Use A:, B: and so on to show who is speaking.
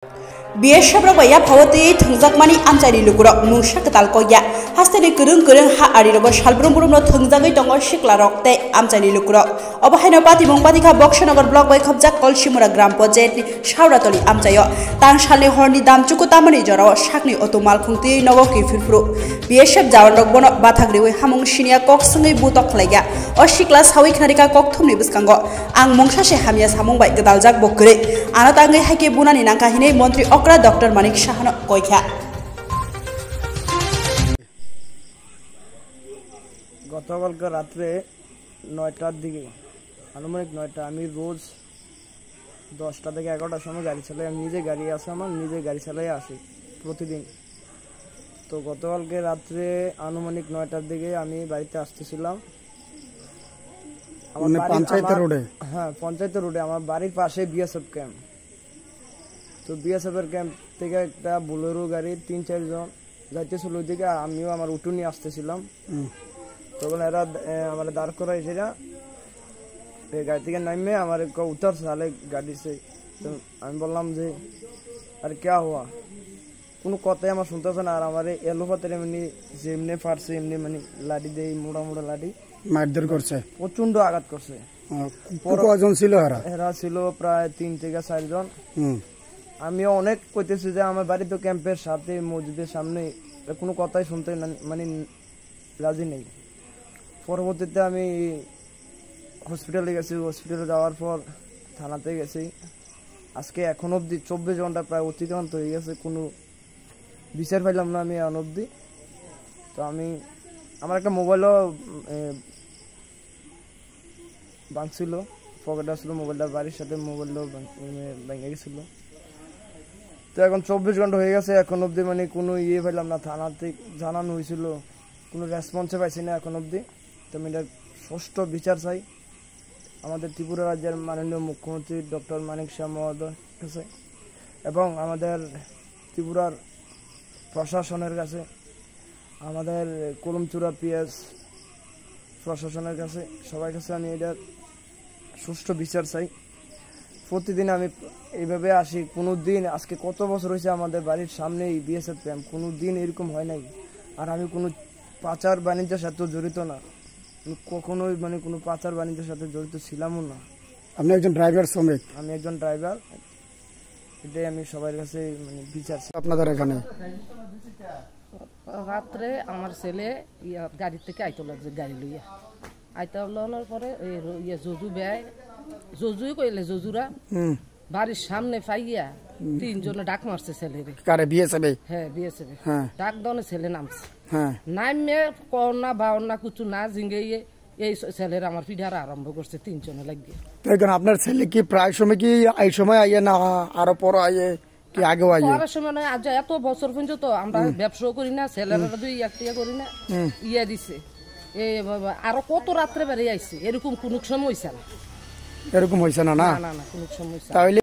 A: BSF rok ya phawati thungjakmani amchari lukurok mungsa ketal koya hasteni kurung ha ari rogo salbrum brum no thungjagai tongo sikla rok te amchari lukurok obahaino pati mongpati kha Bokshanagar block bai khobjak Kolsimura gram project ni Shauratoli amchayo tangsalni horni damchuku tamani joro sakni otomal khungti nogo ki firfru BSF jawan rok bono bathagriwe hamung sinia kok sangai butok khlaiga o sikla sawi khnarika kok thumni biskango ang mungsa se hamia samung bai gedaljak bokre ana tangai haike bunani nangka hine মন্ত্রী অকরা doctor মানিক শাহানো কইখা
B: গতকালকে রাত্রে 9টার দিকে আনুমানিক 9টা আমি রোজ 10টা থেকে 11টার সময় গাড়ি চালাই আমি নিজে গাড়ি আছে আমার নিজে গাড়ি চালাই আসি প্রতিদিন তো গতকালকে রাত্রে আনুমানিক 9টার দিকে আমি বাড়িতে আসতেছিলাম আমার পঞ্চায়েত রোডে পঞ্চায়েত রোডে আমার বাড়ির পাশে বিএসএফ ক্যাম্প তো বিএসএফ এর ক্যাম্প থেকে একটা বোলেরো গাড়ি 3-4 জন যাইতেছিল ওইদিকে আমিও আমার উঠু নিয়ে আসতেছিলাম তখন এরা আমার দাঁড় করা এসেরা গাড়ি থেকে নামে আমার উত্তর সালে গাড়ি সে আমি বললাম যে আর কে হওয়া কোনো কথাই আমার শুনতেছে না আর আমার এলোপাতের এমনি যেমনি ফাটছে এমনি মানে লাঠি দিয়ে মোটা মোটা লাঠি
C: মারধর করছে
B: প্রচন্ড আঘাত করছে
C: কজন ছিল
B: এরা ছিল প্রায় 3 থেকে 4 জন আমি অনেক কইতেছি যে আমার বাড়ি তো ক্যাম্পের সাথে মসজিদের সামনে কোনো কথাই শুনতে মানে রাজি নেই পরবর্তীতে আমি হসপিটালে গেছি হসপিটালে যাওয়ার পর থানাতে গেছি আজকে এখন অবধি 24 ঘন্টা প্রায় অতিক্রান্ত হয়ে গেছে কোনো বিচার পাইলাম না আমি এখন অবধি তো আমি আমার একটা মোবাইলও ভাঙছিল পকেটে আসলো মোবাইলটা বাড়ির সাথে মোবাইলটাও ভেঙে গেছিল তো এখন 24 ঘন্টা হয়ে গেছে এখন অবধি মানে কোনো ইয়ে পাইলাম না থানাতে জানানো হয়েছিল কোনো রেসপন্সে পাইছি না এখন অবধি তো আমি এটার সুষ্ঠু বিচার চাই আমাদের ত্রিপুরা রাজ্যের মাননীয় মুখ্যমন্ত্রী ডক্টর মানিক শাহ মহোদয় কাছে এবং আমাদের ত্রিপুরার প্রশাসনের কাছে আমাদের কলমচুরা পিএস প্রশাসনের কাছে সবার কাছে আমি এটার সুষ্ঠু বিচার চাই প্রতিদিন আমি এইভাবে আসি কোনো দিন আজকে কত বছর হয়েছে আমাদের বাড়ির সামনে এই বিএসএফ ক্যাম্প কোনো দিন এরকম হয় নাই আর আমি কোনো পাচার বাণিজ্যের সাথে জড়িত না কখনোই মানে কোনো পাচার বাণিজ্যের সাথে জড়িত ছিলামও না
C: আপনি একজন ড্রাইভার শ্রমিক
B: আমি একজন ড্রাইভার এটাই আমি সবার কাছে মানে বিচার
C: আপনাদের এখানে
D: রাত্রে আমার ছেলে গাড়ি থেকে আইতে লাগছে গাড়ি লইয়া আইতে লানোর পরে জজু বেয় জজুই কইলে জজুরা বাড়ির সামনে পাইয়া 3 জনে ডাক মারছে ছেলেরে
C: কারে বিএসএফ
D: হ্যাঁ বিএসএফ ডাক দনে ছেলে নামছে
C: হ্যাঁ
D: নামে করোনা বাউনা কিছু না জিঙ্গিয়ে এই ছেলেরা আমার পিঠার আরম্ভ করছে 3 জনে লাগিয়ে
C: তো এখন আপনার ছেলে কি প্রায় সময় কি এই সময় আইয়ে না আরো পর আইয়ে কি আগে আইয়ে
D: পরের সময় না আজ এত বছর পর্যন্ত আমরা ব্যবসা করি না ছেলেরা 2-1 টাকা করি না ইয়া দিছে এই আরো কত রাত্রে বেরিয়ে আইছে এরকম কোন সময় হইছে না
C: এরকম হইছে না
D: না না কোনো সমস্যা
C: তাহলে